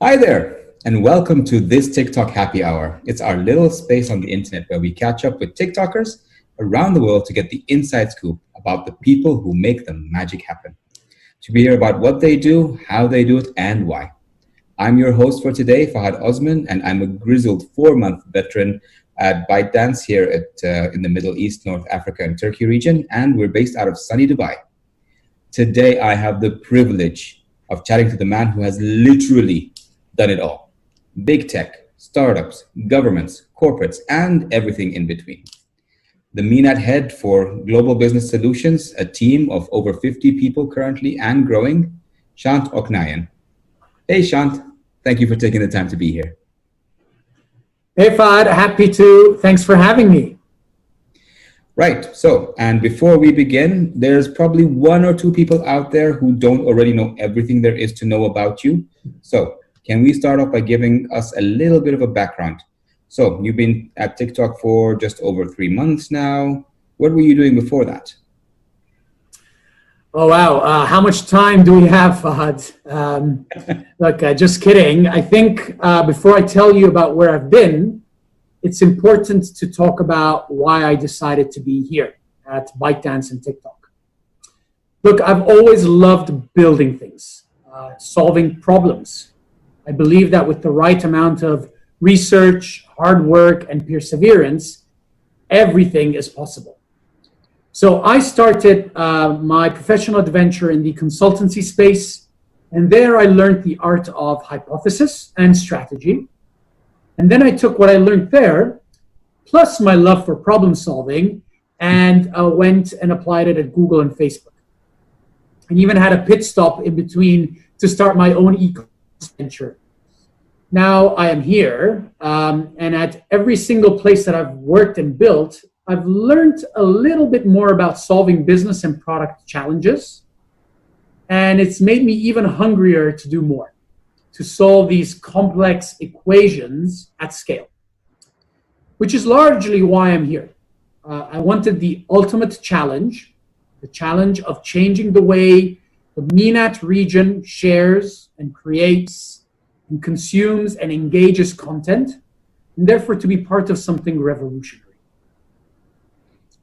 Hi there, and welcome to this TikTok happy hour. It's our little space on the internet where we catch up with TikTokers around the world to get the inside scoop about the people who make the magic happen. To be here about what they do, how they do it, and why. I'm your host for today, Fahad Osman, and I'm a grizzled 4-month veteran at ByteDance here in the Middle East, North Africa, and Turkey region, and we're based out of sunny Dubai. Today, I have the privilege of chatting to the man who has literally done it all: big tech, startups, governments, corporates, and everything in between. The MENAT head for Global Business Solutions, a team of over 50 people currently and growing, Shant Oknayan. Hey, Shant, thank you for taking the time to be here. Hey, Fahad, happy to. Thanks for having me. Right. So, and before we begin, there's probably one or two people out there who don't already know everything there is to know about you. So, can we start off by giving us a little bit of a background? So, you've been at TikTok for just over 3 months now. What were you doing before that? Oh, wow. How much time do we have, Fahad? Look, just kidding. I think before I tell you about where I've been, it's important to talk about why I decided to be here at ByteDance and TikTok. Look, I've always loved building things, solving problems. I believe that with the right amount of research, hard work, and perseverance, everything is possible. So I started my professional adventure in the consultancy space, and there I learned the art of hypothesis and strategy. And then I took what I learned there, plus my love for problem solving, and went and applied it at Google and Facebook. And even had a pit stop in between to start my own e-commerce venture. Now I am here, and at every single place that I've worked and built, I've learned a little bit more about solving business and product challenges. And it's made me even hungrier to do more, to solve these complex equations at scale, which is largely why I'm here. I wanted the ultimate challenge, the challenge of changing the way the MENAT region shares and creates and consumes and engages content, and therefore to be part of something revolutionary.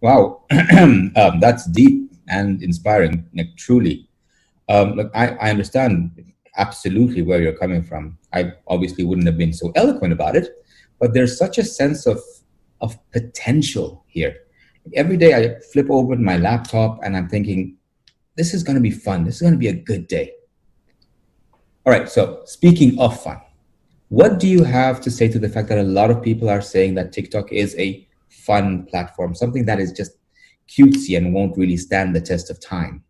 Wow, that's deep and inspiring, like, truly. Look, I understand absolutely where you're coming from. I obviously wouldn't have been so eloquent about it, but there's such a sense of potential here. Every day I flip open my laptop and I'm thinking, this is going to be fun. This is going to be a good day. All right, so speaking of fun, what do you have to say to the fact that a lot of people are saying that TikTok is a fun platform, something that is just cutesy and won't really stand the test of time?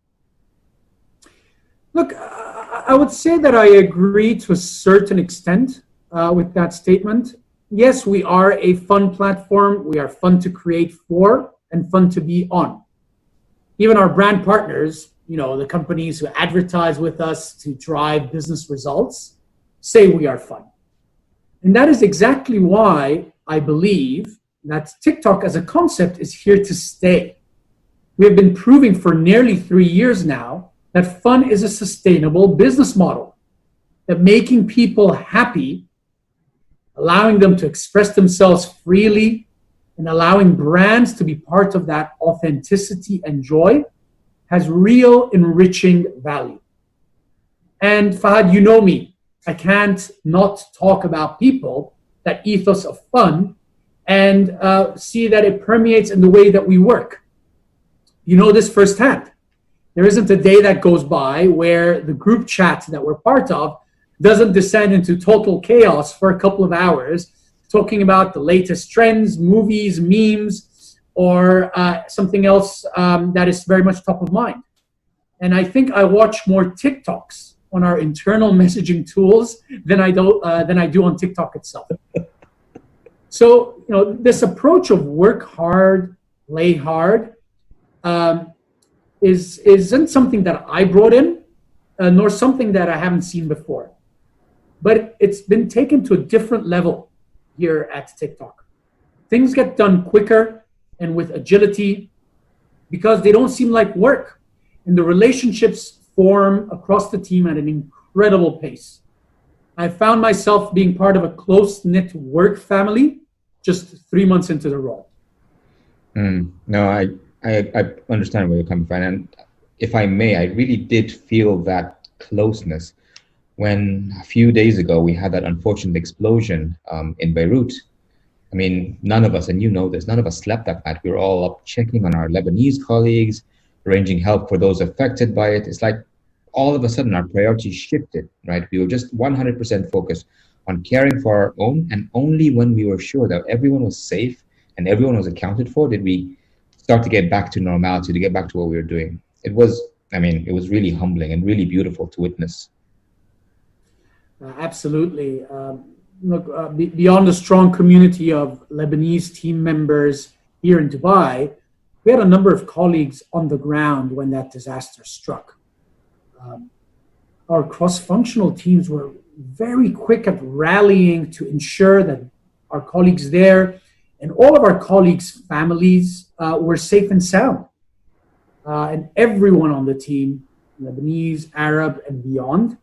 Look, I would say that I agree to a certain extent with that statement. Yes, we are a fun platform. We are fun to create for and fun to be on. Even our brand partners, the companies who advertise with us to drive business results, say we are fun. And that is exactly why I believe that TikTok as a concept is here to stay. We have been proving for nearly 3 years now that fun is a sustainable business model, that making people happy, allowing them to express themselves freely, and allowing brands to be part of that authenticity and joy has real enriching value. And Fahad, you know me, I can't not talk about people, that ethos of fun, and see that it permeates in the way that we work. You know this firsthand. There isn't a day that goes by where the group chat that we're part of doesn't descend into total chaos for a couple of hours, talking about the latest trends, movies, memes, or something else that is very much top of mind. And I think I watch more TikToks on our internal messaging tools than I do on TikTok itself. So, this approach of work hard, play hard, isn't something that I brought in, nor something that I haven't seen before. But it's been taken to a different level here at TikTok. Things get done quicker and with agility because they don't seem like work. And the relationships form across the team at an incredible pace. I found myself being part of a close-knit work family just 3 months into the role. No, I understand where you're coming from. And if I may, I really did feel that closeness when a few days ago we had that unfortunate explosion in Beirut. I mean, none of us, and you know this, none of us slept that night. We were all up checking on our Lebanese colleagues, arranging help for those affected by it. It's like all of a sudden our priorities shifted, right? We were just 100% focused on caring for our own. And only when we were sure that everyone was safe and everyone was accounted for did we start to get back to normality, to get back to what we were doing. It was, I mean, it was really humbling and really beautiful to witness. Absolutely. Look, beyond the strong community of Lebanese team members here in Dubai, we had a number of colleagues on the ground when that disaster struck. Um, our cross-functional teams were very quick at rallying to ensure that our colleagues there and all of our colleagues' families were safe and sound. And everyone on the team, Lebanese, Arab, and beyond,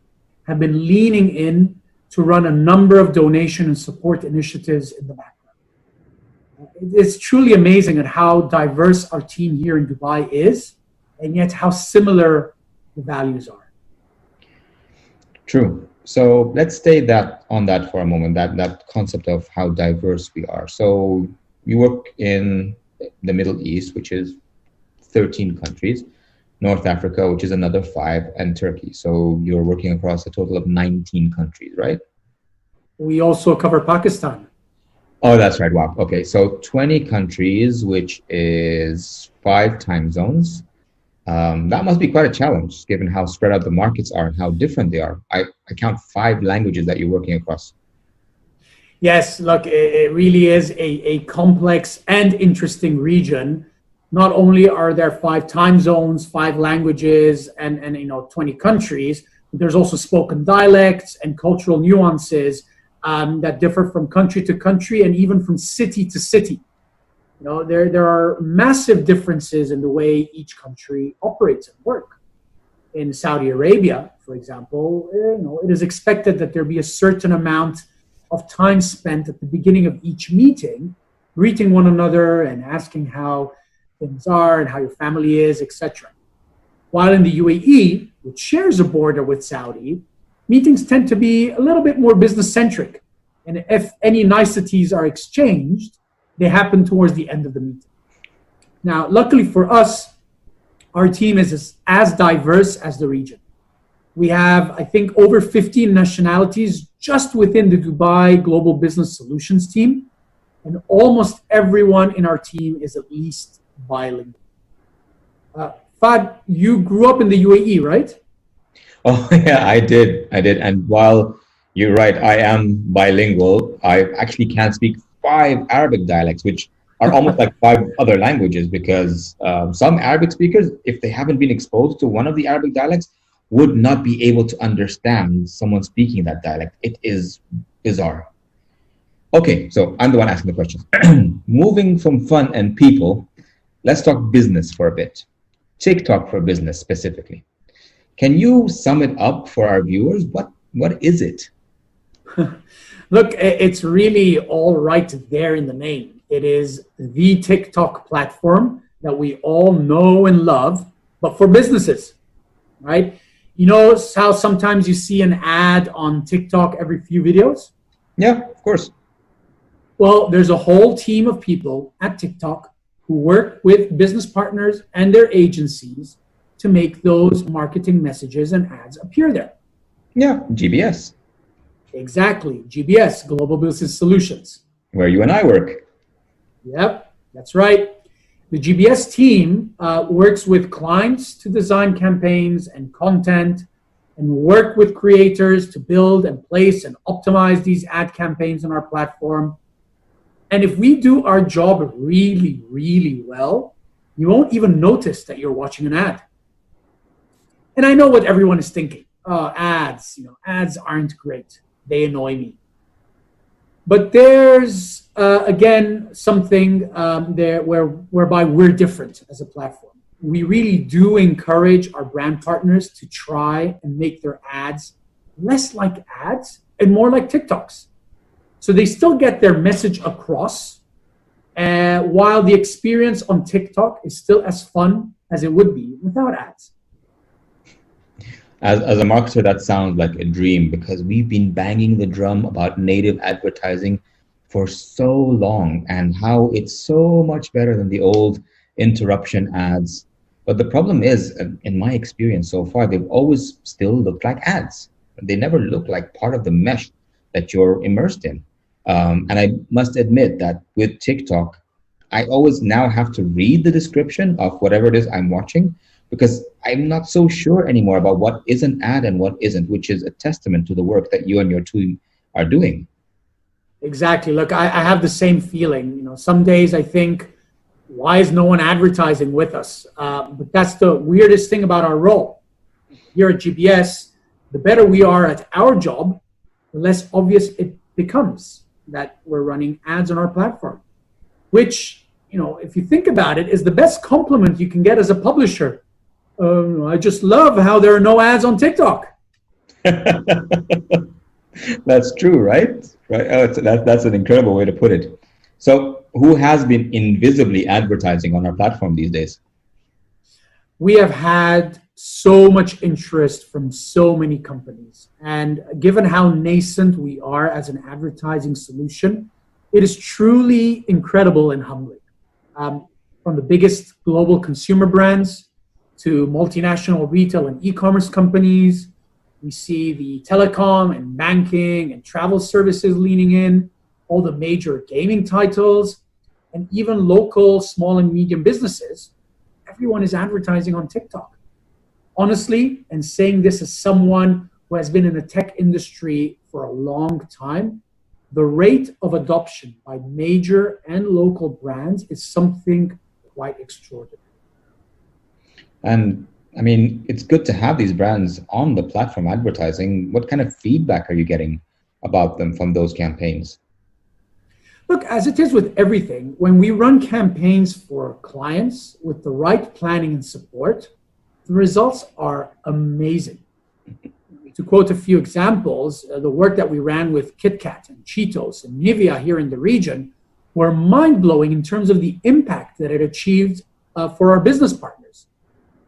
have been leaning in to run a number of donation and support initiatives in the background. It's truly amazing at how diverse our team here in Dubai is, and yet how similar the values are. True. So let's stay that on that for a moment, that concept of how diverse we are. So you work in the Middle East, which is 13 countries, North Africa, which is another 5, and Turkey. So you're working across a total of 19 countries, right? We also cover Pakistan. Oh, that's right. Wow. Okay. So 20 countries, which is 5 time zones. That must be quite a challenge given how spread out the markets are and how different they are. I count 5 languages that you're working across. Yes, look, it really is a complex and interesting region. Not only are there 5 time zones, 5 languages, and 20 countries, but there's also spoken dialects and cultural nuances that differ from country to country and even from city to city. There are massive differences in the way each country operates and work. In Saudi Arabia, for example, it is expected that there be a certain amount of time spent at the beginning of each meeting, greeting one another and asking how things are and how your family is, etc. While in the UAE, which shares a border with Saudi, meetings tend to be a little bit more business-centric. And if any niceties are exchanged, they happen towards the end of the meeting. Now, luckily for us, our team is as diverse as the region. We have, I think, over 15 nationalities just within the Dubai Global Business Solutions team, and almost everyone in our team is at least bilingual. Fad, you grew up in the UAE, right? Oh, yeah, I did. And while you're right, I am bilingual. I actually can speak 5 Arabic dialects, which are almost like 5 other languages because some Arabic speakers, if they haven't been exposed to one of the Arabic dialects, would not be able to understand someone speaking that dialect. It is bizarre. Okay, so I'm the one asking the questions. Moving from fun and people, let's talk business for a bit. TikTok for business specifically. Can you sum it up for our viewers? What is it? Look, it's really all right there in the name. It is the TikTok platform that we all know and love, but for businesses, right? You know how sometimes you see an ad on TikTok every few videos? Yeah, of course. Well, there's a whole team of people at TikTok who work with business partners and their agencies to make those marketing messages and ads appear there. Yeah, GBS, Exactly. GBS, Global Business Solutions. where you and I work. Yep, that's right. The GBS team works with clients to design campaigns and content and work with creators to build and place and optimize these ad campaigns on our platform. And if we do our job really, really well, you won't even notice that you're watching an ad. And I know what everyone is thinking. Ads, ads aren't great. They annoy me. But there's, again, something there whereby we're different as a platform. We really do encourage our brand partners to try and make their ads less like ads and more like TikToks. So they still get their message across, while the experience on TikTok is still as fun as it would be without ads. As a marketer, that sounds like a dream because we've been banging the drum about native advertising for so long and how it's so much better than the old interruption ads. But the problem is, in my experience so far, they've always still looked like ads. They never look like part of the mesh that you're immersed in. And I must admit that with TikTok, I always now have to read the description of whatever it is I'm watching because I'm not so sure anymore about what is an ad and what isn't, which is a testament to the work that you and your team are doing. Exactly. Look, I have the same feeling. Some days I think, why is no one advertising with us? But that's the weirdest thing about our role. Here at GBS, the better we are at our job, the less obvious it becomes that we're running ads on our platform, which, if you think about it, is the best compliment you can get as a publisher. I just love how there are no ads on TikTok. That's true, right? Right. That's an incredible way to put it. So, who has been invisibly advertising on our platform these days? We have had so much interest from so many companies. And given how nascent we are as an advertising solution, it is truly incredible and humbling. From the biggest global consumer brands to multinational retail and e-commerce companies, we see the telecom and banking and travel services leaning in, all the major gaming titles, and even local small and medium businesses. Everyone is advertising on TikTok. Honestly, and saying this as someone who has been in the tech industry for a long time, the rate of adoption by major and local brands is something quite extraordinary. And I mean, it's good to have these brands on the platform advertising. What kind of feedback are you getting about them from those campaigns? Look, as it is with everything, when we run campaigns for clients with the right planning and support, the results are amazing. To quote a few examples, the work that we ran with KitKat and Cheetos and Nivea here in the region were mind-blowing in terms of the impact that it achieved for our business partners.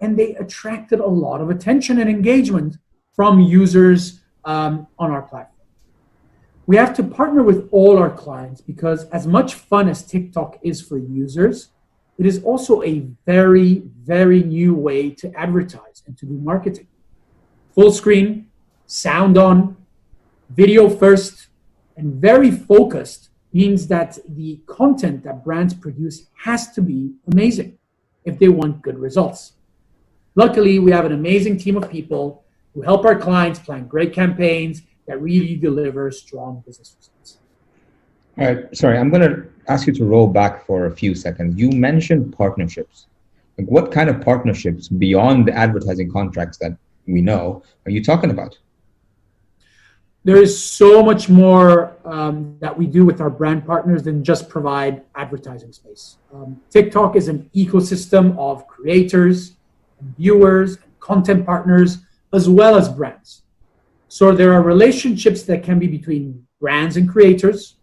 And they attracted a lot of attention and engagement from users on our platform. We have to partner with all our clients because as much fun as TikTok is for users, it is also a very, very new way to advertise and to do marketing. Full screen, sound on, video first, and very focused means that the content that brands produce has to be amazing if they want good results. Luckily, we have an amazing team of people who help our clients plan great campaigns that really deliver strong business results. All right, sorry, I'm going to ask you to roll back for a few seconds. You mentioned partnerships. Like, what kind of partnerships beyond the advertising contracts that we know are you talking about? There is so much more that we do with our brand partners than just provide advertising space. TikTok is an ecosystem of creators, and viewers, and content partners, as well as brands. So there are relationships that can be between brands and creators,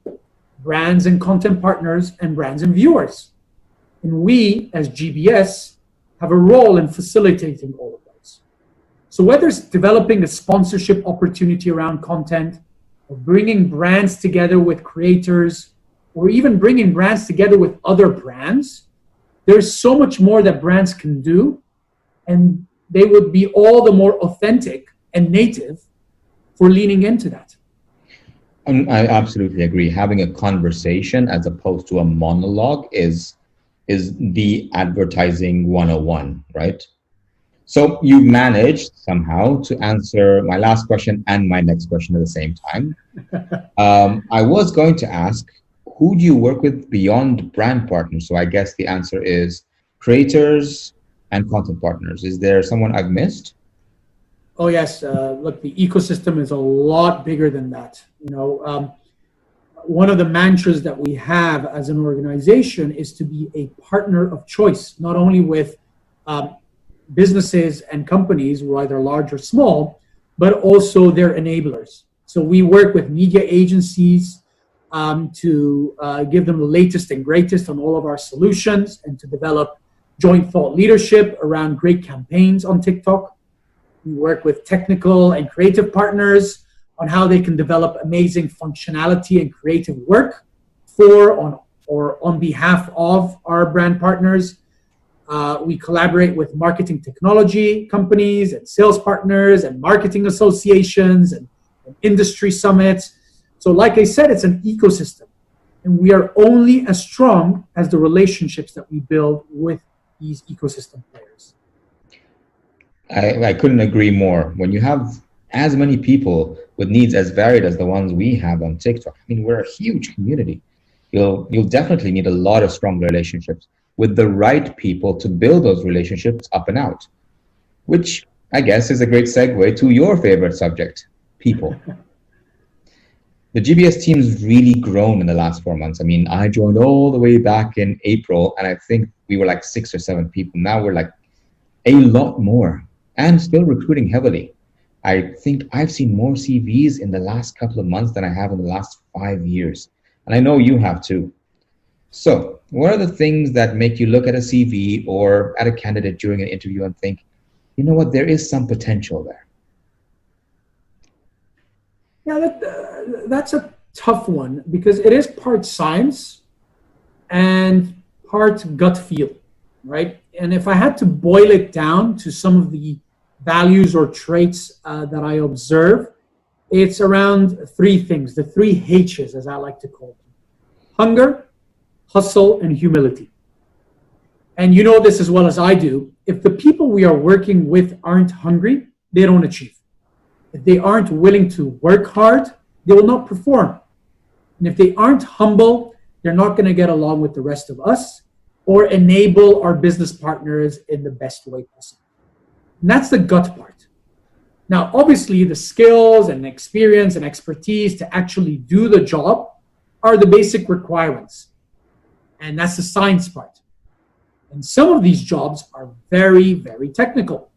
brands and content partners, and brands and viewers. And we, as GBS, have a role in facilitating all of those. So whether it's developing a sponsorship opportunity around content, or bringing brands together with creators, or even bringing brands together with other brands, there's so much more that brands can do, and they would be all the more authentic and native for leaning into that. I absolutely agree. Having a conversation as opposed to a monologue is the advertising 101, right? So you've managed somehow to answer my last question and my next question at the same time. I was going to ask, who do you work with beyond brand partners? So I guess the answer is creators and content partners. Is there someone I've missed? Oh yes, look, the ecosystem is a lot bigger than that. One of the mantras that we have as an organization is to be a partner of choice, not only with businesses and companies, whether large or small, but also their enablers. So we work with media agencies to give them the latest and greatest on all of our solutions and to develop joint thought leadership around great campaigns on TikTok. We work with technical and creative partners on how they can develop amazing functionality and creative work on behalf of our brand partners. We collaborate with marketing technology companies and sales partners and marketing associations and industry summits. So like I said, it's an ecosystem. And we are only as strong as the relationships that we build with these ecosystem players. I couldn't agree more. When you have as many people with needs as varied as the ones we have on TikTok, I mean, we're a huge community. You'll definitely need a lot of strong relationships with the right people to build those relationships up and out, which I guess is a great segue to your favorite subject, people. The GBS team's really grown in the last 4 months. I mean, I joined all the way back in April, and I think we were like 6 or 7 people. Now we're like a lot more and still recruiting heavily. I think I've seen more CVs in the last couple of months than I have in the last 5 years. And I know you have too. So what are the things that make you look at a CV or at a candidate during an interview and think, you know what, there is some potential there? Yeah, that's a tough one because it is part science and part gut feel, right? And if I had to boil it down to some of the values or traits that I observe, it's around 3 things, the 3 H's, as I like to call them: hunger, hustle, and humility. And you know this as well as I do. If the people we are working with aren't hungry, they don't achieve. If they aren't willing to work hard, they will not perform. And if they aren't humble, they're not going to get along with the rest of us or enable our business partners in the best way possible. And that's the gut part. Now, obviously, the skills and experience and expertise to actually do the job are the basic requirements. And that's the science part. And some of these jobs are very, very technical.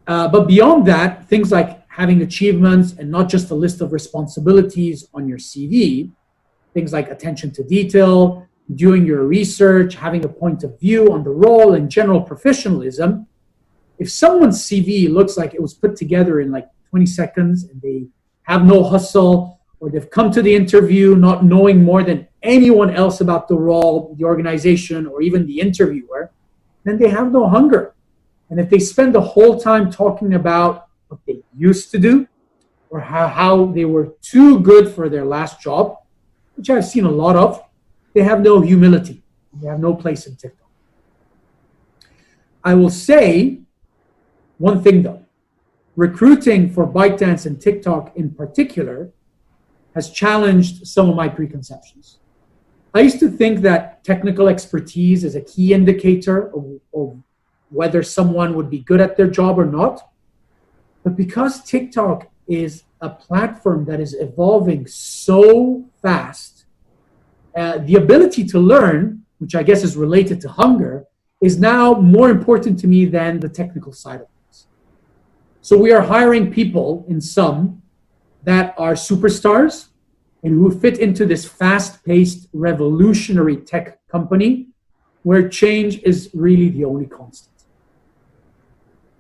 But beyond that, things like having achievements and not just a list of responsibilities on your CV, things like attention to detail, doing your research, having a point of view on the role, and general professionalism. If someone's CV looks like it was put together in like 20 seconds and they have no hustle, or they've come to the interview not knowing more than anyone else about the role, the organization, or even the interviewer, then they have no hunger. And if they spend the whole time talking about what they used to do or how they were too good for their last job, which I've seen a lot of, they have no humility. They have no place in TikTok. I will say one thing though. Recruiting for ByteDance and TikTok in particular has challenged some of my preconceptions. I used to think that technical expertise is a key indicator of whether someone would be good at their job or not. But because TikTok is a platform that is evolving so fast, the ability to learn, which I guess is related to hunger, is now more important to me than the technical side of things. So we are hiring people in some that are superstars and who fit into this fast-paced, revolutionary tech company where change is really the only constant.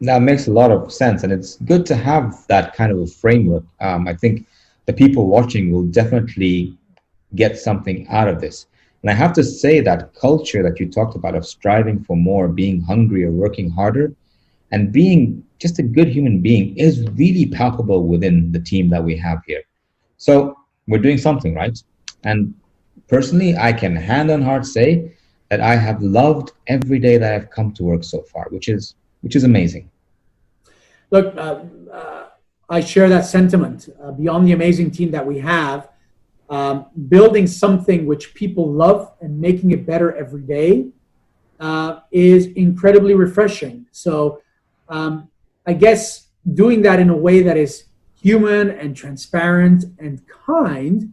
That makes a lot of sense, and it's good to have that kind of a framework. I think the people watching will definitely get something out of this. And I have to say that culture that you talked about of striving for more, being hungrier, working harder, and being just a good human being is really palpable within the team that we have here. So we're doing something, right? And personally, I can hand on heart say that I have loved every day that I've come to work so far, which is amazing. Look, I share that sentiment. Beyond the amazing team that we have, building something which people love and making it better every day is incredibly refreshing. So I guess doing that in a way that is human and transparent and kind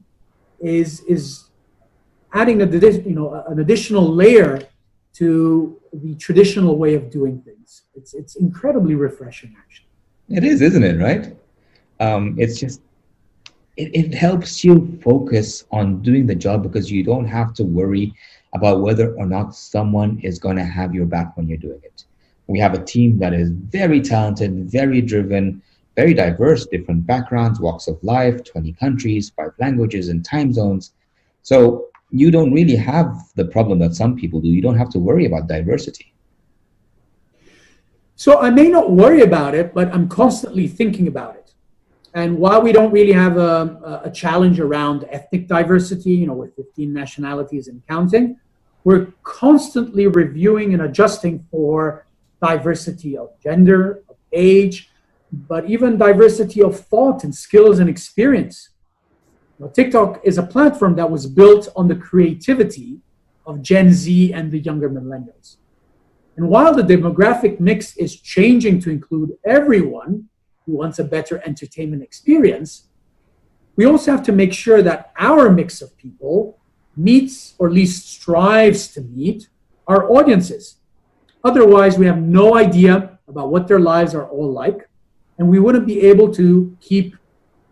is adding an additional layer to the traditional way of doing things. It's incredibly refreshing, actually. It is, isn't it, right? It's just it helps you focus on doing the job because you don't have to worry about whether or not someone is going to have your back when you're doing it. We have a team that is very talented, very driven, very diverse, different backgrounds, walks of life, 20 countries, 5 languages, and time zones. So you don't really have the problem that some people do. You don't have to worry about diversity. So I may not worry about it, but I'm constantly thinking about it. And while we don't really have a challenge around ethnic diversity, with 15 nationalities and counting, we're constantly reviewing and adjusting for diversity of gender, of age, but even diversity of thought and skills and experience. TikTok is a platform that was built on the creativity of Gen Z and the younger millennials. And while the demographic mix is changing to include everyone who wants a better entertainment experience, we also have to make sure that our mix of people meets, or at least strives to meet, our audiences. Otherwise, we have no idea about what their lives are all like, and we wouldn't be able to keep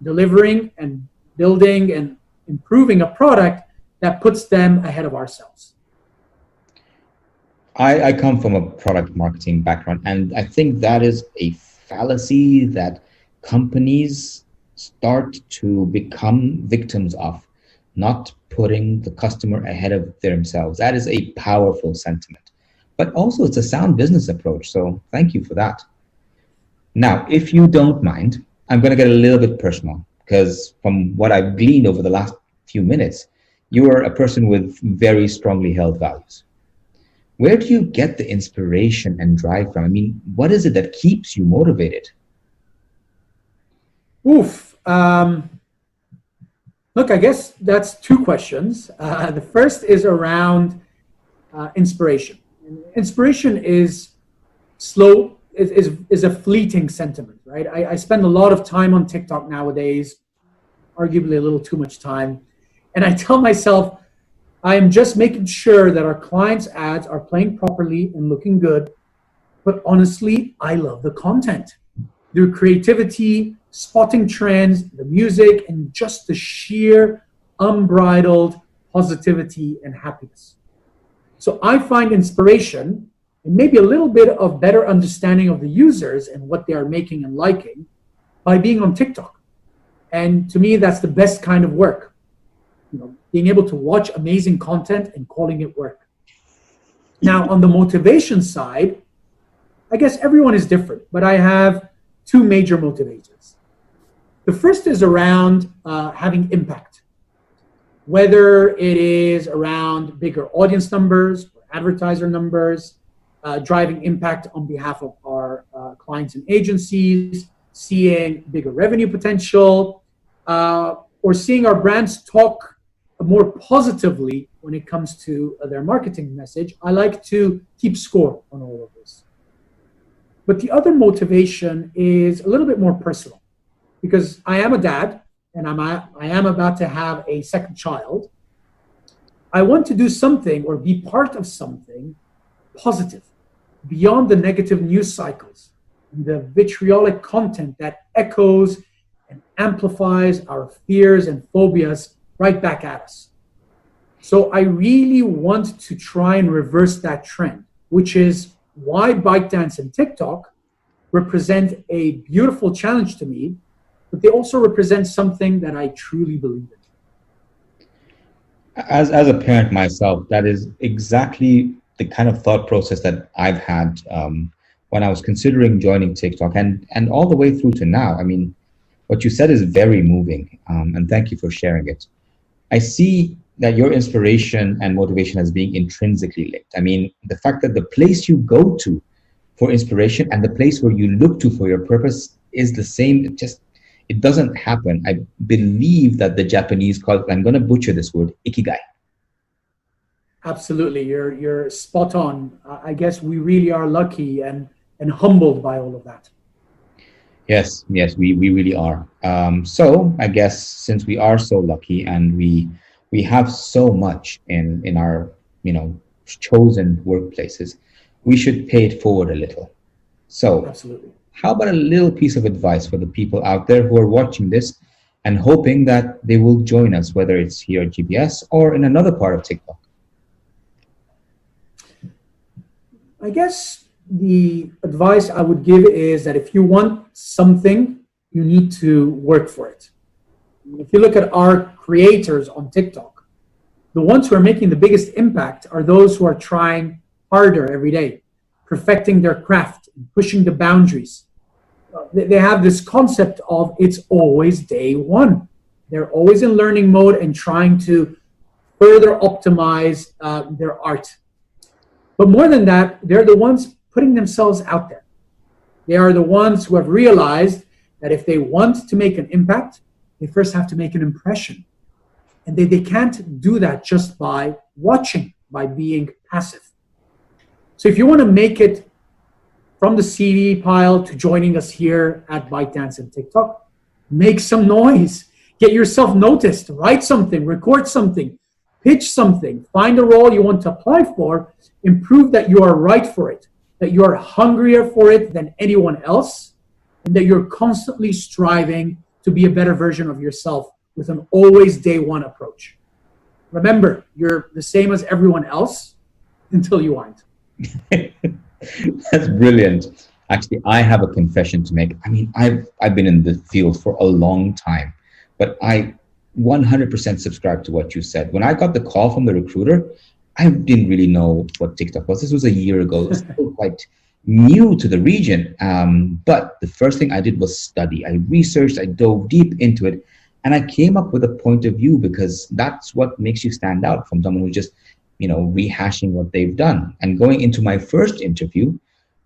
delivering and building and improving a product that puts them ahead of ourselves. I come from a product marketing background, and I think that is a fallacy that companies start to become victims of, not putting the customer ahead of themselves. That is a powerful sentiment. But also, it's a sound business approach. So, thank you for that. Now, if you don't mind, I'm going to get a little bit personal because from what I've gleaned over the last few minutes, you are a person with very strongly held values. Where do you get the inspiration and drive from? I mean, what is it that keeps you motivated? Oof. Look, I guess that's two questions. The first is around inspiration. Inspiration is slow, is a fleeting sentiment, right? I spend a lot of time on TikTok nowadays, arguably a little too much time. And I tell myself, I am just making sure that our clients' ads are playing properly and looking good. But honestly, I love the content. The creativity, spotting trends, the music, and just the sheer unbridled positivity and happiness. So I find inspiration and maybe a little bit of better understanding of the users and what they are making and liking by being on TikTok. And to me, that's the best kind of work. Being able to watch amazing content and calling it work. Now, on the motivation side, I guess everyone is different, but I have two major motivators. The first is around having impact, whether it is around bigger audience numbers, or advertiser numbers, driving impact on behalf of our clients and agencies, seeing bigger revenue potential, or seeing our brands talk more positively when it comes to their marketing message. I like to keep score on all of this. But the other motivation is a little bit more personal because I am a dad and I am about to have a second child. I want to do something or be part of something positive beyond the negative news cycles and the vitriolic content that echoes and amplifies our fears and phobias right back at us. So I really want to try and reverse that trend, which is why ByteDance and TikTok represent a beautiful challenge to me, but they also represent something that I truly believe in. As a parent myself, that is exactly the kind of thought process that I've had when I was considering joining TikTok and all the way through to now. I mean, what you said is very moving, and thank you for sharing it. I see that your inspiration and motivation as being intrinsically linked. I mean, the fact that the place you go to for inspiration and the place where you look to for your purpose is the same. It doesn't happen. I believe that the Japanese call it, I'm going to butcher this word, ikigai. Absolutely, you're spot on. I guess we really are lucky and humbled by all of that. Yes, we really are. So I guess since we are so lucky and we have so much in our chosen workplaces, we should pay it forward a little. So Absolutely. how about a little piece of advice for the people out there who are watching this and hoping that they will join us, whether it's here at GPS or in another part of TikTok? I guess the advice I would give is that if you want something, you need to work for it. If you look at our creators on TikTok, the ones who are making the biggest impact are those who are trying harder every day, perfecting their craft, pushing the boundaries. They have this concept of it's always day one. They're always in learning mode and trying to further optimize their art. But more than that, they're the ones putting themselves out there. They are the ones who have realized that if they want to make an impact, they first have to make an impression. And they can't do that just by watching, by being passive. So if you want to make it from the CD pile to joining us here at ByteDance and TikTok, make some noise. Get yourself noticed. Write something, record something, pitch something, find a role you want to apply for, and prove that you are right for it, that you are hungrier for it than anyone else, and that you're constantly striving to be a better version of yourself with an always day one approach. Remember, you're the same as everyone else until you aren't. That's brilliant. Actually, I have a confession to make. I mean, I've been in the field for a long time, but I 100% subscribe to what you said. When I got the call from the recruiter, I didn't really know what TikTok was. This was a year ago. It was still quite new to the region. But the first thing I did was study. I researched, I dove deep into it, and I came up with a point of view because that's what makes you stand out from someone who's just, rehashing what they've done. And going into my first interview,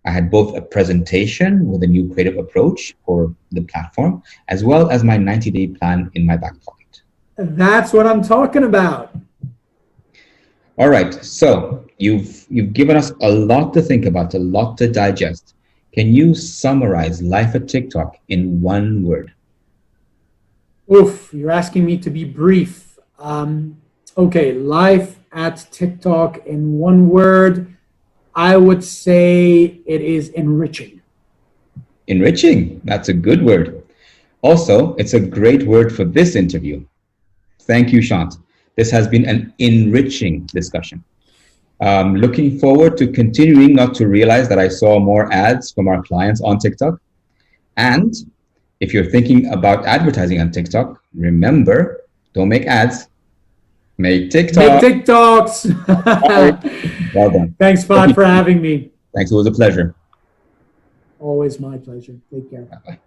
I had both a presentation with a new creative approach for the platform, as well as my 90-day plan in my back pocket. That's what I'm talking about. All right, so you've given us a lot to think about, a lot to digest. Can you summarize life at TikTok in one word? Oof, you're asking me to be brief. Okay, life at TikTok in one word, I would say it is enriching. Enriching, that's a good word. Also, it's a great word for this interview. Thank you, Shant. This has been an enriching discussion. Looking forward to continuing not to realize that I saw more ads from our clients on TikTok. And if you're thinking about advertising on TikTok, remember, don't make ads, make TikTok. Make TikToks. Well done. Thanks, Fahad, for having me. Thanks, it was a pleasure. Always my pleasure. Take care. Bye-bye.